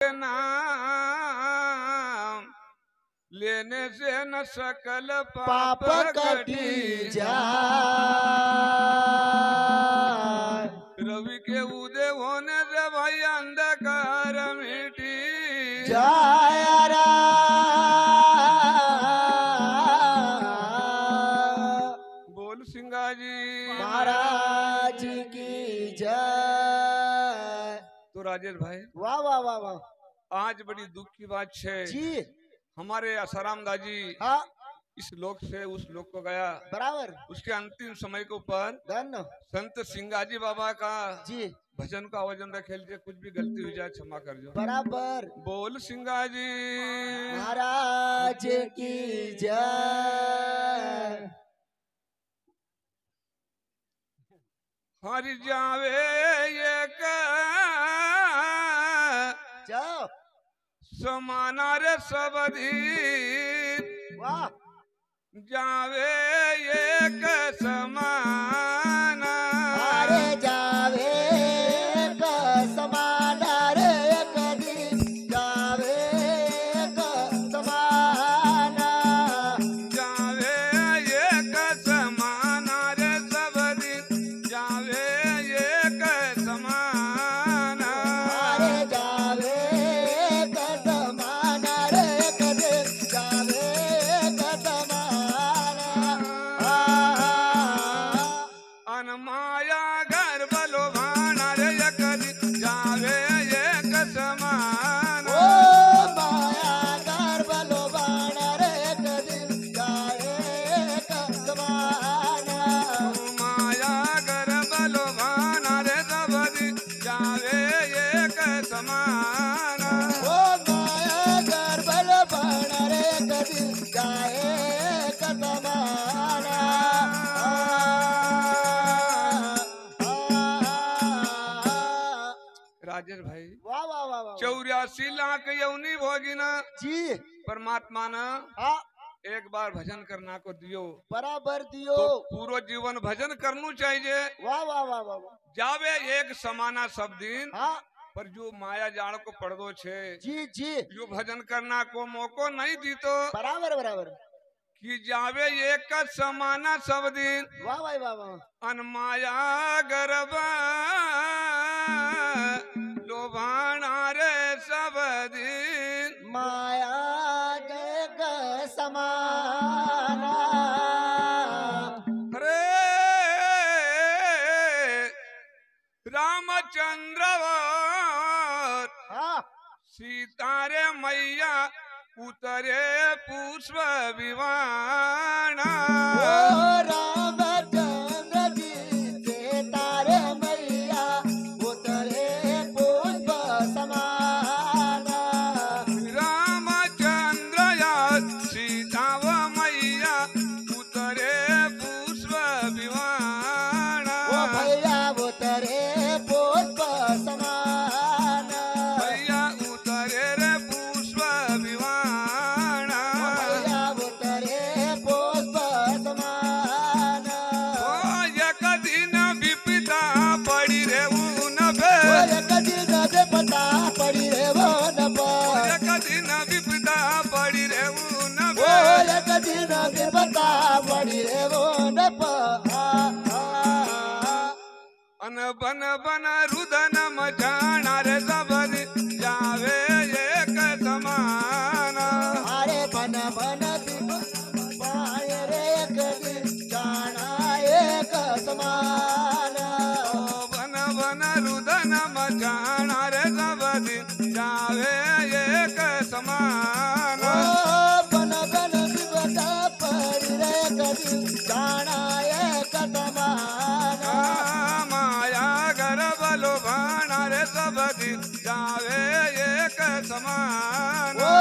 नाम लेने से न सकल पाप कटी जाए। रवि के उदय होने से भाई अंधकार मिटी जय बोल सिंगा जी महाराज की जय। तो राजेश भाई वाह वाह वाह वाह आज बड़ी दुख की बात है जी। हमारे आसाराम दाजी हाँ इस लोक से उस लोक को गया बराबर। उसके अंतिम समय के ऊपर धन्य संत सिंगाजी बाबा का जी भजन का आयोजन रखेल जे कुछ भी गलती हो जाए क्षमा कर जो बराबर। बोल सिंगाजी महाराज की जय। हरि जावे एक जाओ समाना रे सब दिन वाह जावे एक समाना अरे जावे का समाना रे कदी जावे का समाना जावे एक समाना रे सब दिन जावे एक समाना अरे जावे का समाना रे कदी जावे का समाना अनमाया घर बलो भाना रे कदी जावे एक समाना ओ माया गर्भ लोबाना रे कदी जावे का समाना माया घर बलो भाना रे सबदी जावे एक समाना ओ माया गर्भ लोबाना रे कदी जावे का समाना राजेश भाई वाह वाह वाह वाह 84 लाख यौनी भोगिना जी परमात्मा ने हाँ एक बार भजन करना को दियो बराबर दियो। तो पूरा जीवन भजन करनु चाहिए वाह वाह वाह वाह वाह जावे एक समाना सब दिन हाँ पर जो माया जाल को पड़दो छे जी जी जो भजन करना को मौको नहीं दी तो बराबर बराबर। कि जावे एक समाना सब दिन वाह भाई वाह वाह अनमाया गरबा लोभाना रे सब दिन माया जग समाना रे रामचंद्र हाँ सीता रे मैया उतरे पुष्प विवाना ओ रामचंद्र जी के तारे मैया उतरे पुष्प समाना रामचंद्र या सीता व मैया उतरे पुष्प विवाना ओ भैया उतरे पुष्प समाना भैया उतरे रे पुष्प विवाना ओ भैया उतरे पुष्प समाना ओ एक दिन विपदा पड़ी रे ऊन पे ओ एक दिन दे पता पड़ी रे वो न पर एक दिन विपदा पड़ी रे ऊन ओ पे एक दिन दे पता पड़ी रे वो न पर अन बन बन रुदन मचाना रे सबरी जावे एक समाना अरे बन बन पाए रे एक दिन जाना एक समाना बन बन रुदन मचाना रे सबरी जावे एक ओ समाना बन बन विपदा पड़ी रे कदी जाना एक समाना माया घर बलो भाना रे सबरी जावे एक समाना ओ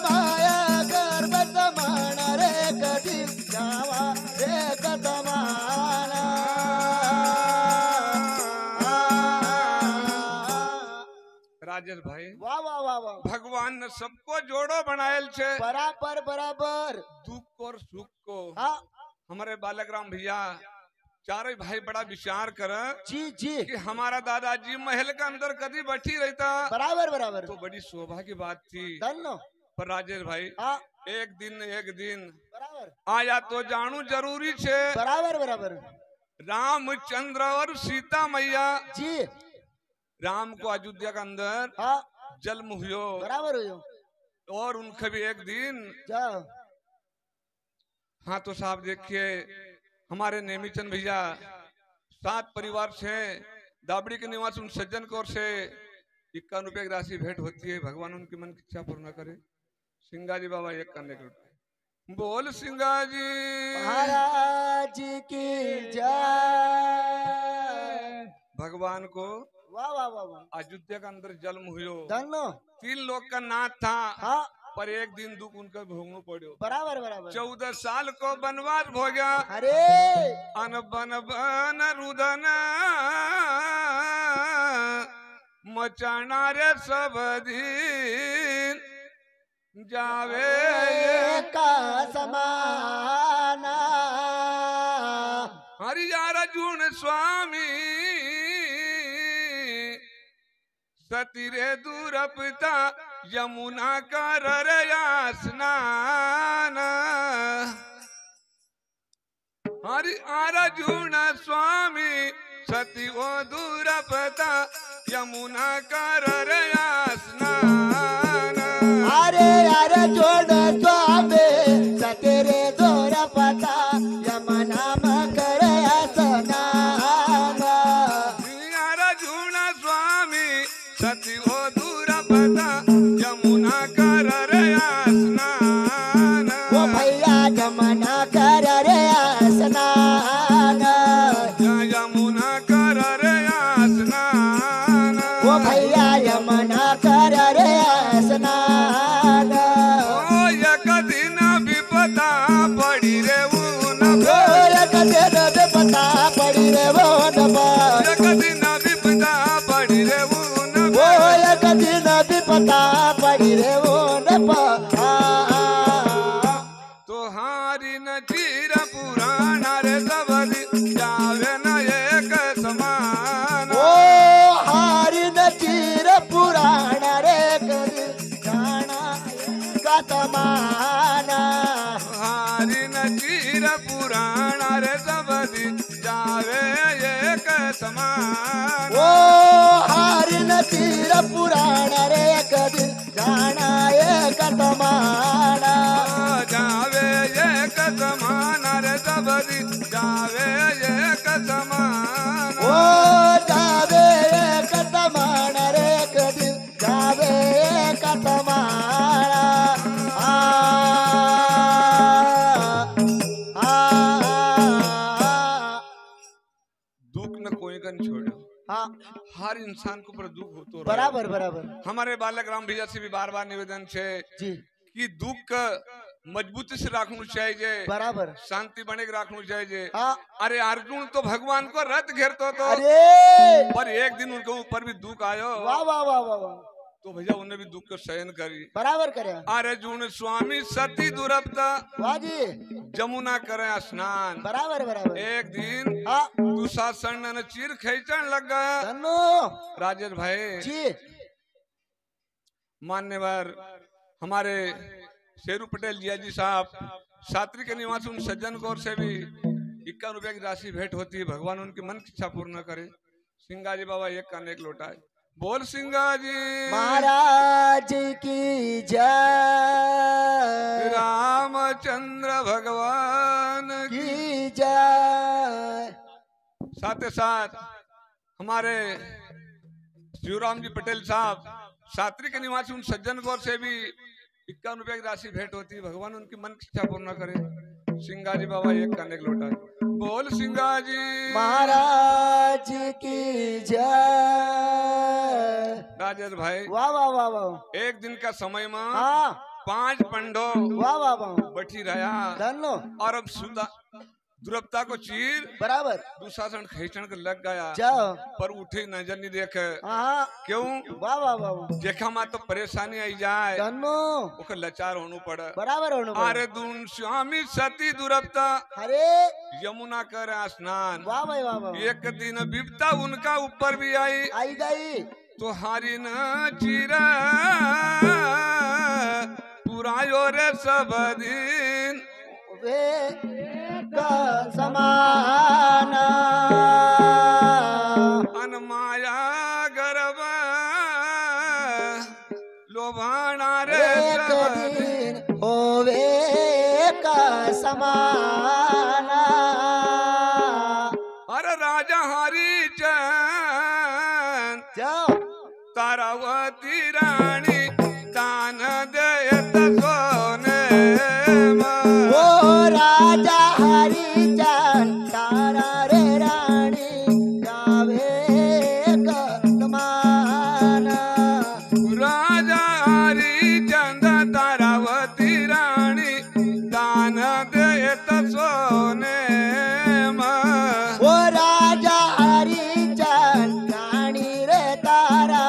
माया गर्भ समाना रे कदी जावा एक समाना राजेश भाई वाह वाह वाह वाह भगवान ने सबको जोड़ो बनायल छे बराबर बराबर। दुख और सुख को हाँ हमारे बालक राम भैया चारों भाई बड़ा विचार कर जी जी कि हमारा दादाजी महल के अंदर कभी बैठी रहता बराबर बराबर तो बड़ी शोभा की बात थी। धन्नो पर राजेश भाई हाँ एक दिन बराबर आया तो जानू जरूरी छे। बराबर बराबर रामचंद्र और सीता मैया जी राम को अयोध्या के अंदर हाँ जन्म हुयो बराबर हो और उनके भी एक दिन जाओ हाँ तो साहब देखिए हमारे नेमीचंद भैया 7 परिवार से दाबड़ी के निवास उन सज्जन कौर से 51 रुपए की राशि भेंट होती है। भगवान उनकी मन की इच्छा पूर्ण करे। सिंगाजी बाबा एक करने के उठाए बोल सिंगाजी महाराज की जय भगवान को वाह वाह वाह वाह अयोध्या के अंदर जन्म हुयो। धन्नो 3 लोग का नाथ था हाँ पर एक दिन दुख उनका भोगना पड़ो। बराबर बराबर 14 साल को वनवास हो गया। अरे अन बन बन रुदन मचाना रे सब दिन जावे का समाना हरियार अर्जुन स्वामी सतीरे दूर पिता यमुना कर स्नान हरि अर्जुन स्वामी सती वो दूर पिता यमुना कर स्नान अरे अरे जोड़ स्वामी सतेरे दोर पता यमना मकर स्नान अर्जुन स्वामी सती वो दूर पिता यमुना कर स्नान वो भैया यमना कर रे स्नान यमुना कर स्नान वो भैया यमना कर रे स्नान ओ एक दिन विपदा पड़ी रे ऊन ओ एक दिन विपदा पड़ी रे वो नबा एक दिन विपदा पड़ी रे ऊन ओ एक दिन विपदा पड़ी रे वो नबा तोहारी न चीर पुराण रे सब जावे न एक समान ओ हारी न चीर पुराण रे कदी जाना कतमाना हारी न चीर पुराण रे सब जावे एक समान ओ हारी न चीर पुराण रे कदी जाना कतमाना जावे एक समान रे सब जावे एक समान ओ जावे कतमान रे कदी जावे कतमाना दुख न कोई का नहीं छोड़ो। हाँ हर इंसान को ऊपर दुख होतो रहे। बराबर बराबर हमारे बालक राम भैया से भी बार बार निवेदन है जी कि दुख मजबूती से रखना चाहिए बराबर शांति बने के रखना चाहिए। हाँ अरे अर्जुन तो भगवान को रथ घेरतो तो अरे पर एक दिन उनके ऊपर भी दुख आयो वाह वाह वाह वाह वाह तो भैया उन्हें भी दुख को सहन करी। बराबर करे अर्जुन स्वामी सती दुरपता वाह जी जमुना करे स्नान बराबर बराबर एक दिन हाँ दुशासन ने चीर खींचने लग गया। धन्नो राजेश भाई जी मान्यवर हमारे शेरू पटेल जी साहब छात्री के निवासी उन सज्जन कौर से भी 51 रुपए की राशि भेंट होती है। भगवान उनकी मन की इच्छा पूर्ण करे। सिंगाजी बाबा एक कान एक लोटा है बोल सिंगाजी महाराज की जय रामचंद्र भगवान की जय साथ ही साथ हमारे शिवराम जी पटेल साहब छात्री के निवासी उन सज्जन कौर से भी 51 रुपए की राशि भेंट होती है। भगवान उनकी मन की इच्छा पूर्ण करे। सिंगाजी बाबा एक कान एक लोटा है बोल सिंगाजी महाराज की जय राजेश भाई वाह वाह वाह वाह एक दिन का समय में हाँ 5 पंडो वाह वाह वाह बैठी रहा धन्नो और अब सुदा द्रुपदा को चीर बराबर दुशासन खींचने के लग गया जाओ पर उठी नजर नहीं देखे हाँ क्यों वाह वाह वाह वाह। देखा मा तो परेशानी आई जाए धन्नो ओके लाचार होना पड़े बराबर होने पर। अरे दून स्वामी सती द्रुपदा अरे यमुना कर स्नान वाह भाई वाह वाह एक दिन विपता उनका ऊपर भी आई आई गई तो हारी न चीरा पुरायो रे सब दिन वे का समान अनमाया गर्भ लोभाना रे एक सब दिन होवे का समान अरे राजा हरी चंद जाओ तारावती रानी दान देत सोने ओ राजा हरिचंद तारा रे रानी जावे कमान राजा हरी चंद तारावती रानी दान देत सोने ओ राजा हरिचंद रानी रे तारा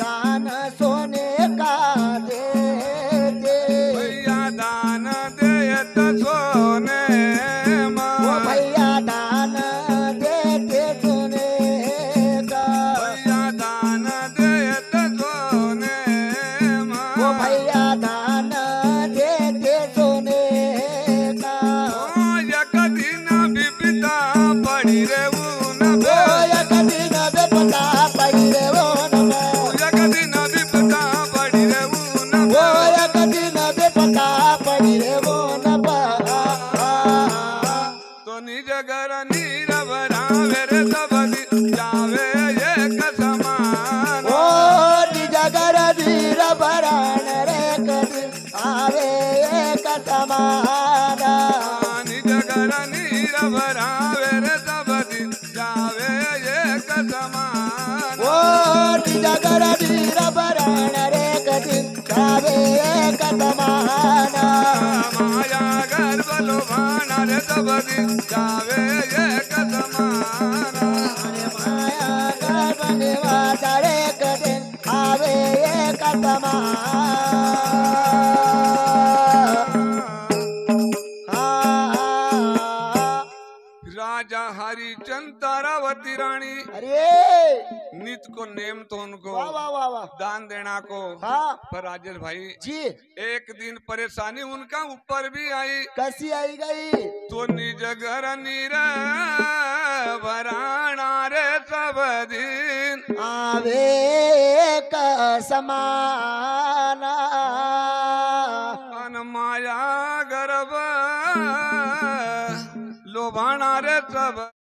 दान सोने का दे दे भैया दान देत सोने ओ भैया दान देते सोने का भैया दान देत सोने ओ भैया दान देते सोने का एक दिन विपदा पड़ी रे ऊन ओ एक दिन बे पता पड़ी रे वो नबे एक दिन विपदा पड़ी रे ऊन ओ एक दिन बे पता पड़ी रे वो नबे तो निज घर नीरव रावे रे सब दिन जावे एक समान ओ निजगर वीर भरण रे कदी आवे एक समाना निज घर नीरव रावे रे सब दिन जावे एक समान ओ निजगर वीर भरण रे कदी आवे एक समाना माया गर्भ लोभाना रे सब दिन जावे एक समान अरे माया गर्भ निवास रे कदी आवे एक समाना राजा हरिचंद तारावती रानी अरे नित को नेम तो उनको वाह वाह वाह वाह दान देना को हाँ पर राजेश भाई जी एक दिन परेशानी उनका ऊपर भी आई कैसी आई गई तो निज घर नीर भराना रे सब दिन आवे का समाना अनमाया गर्भ लोभाना रे सब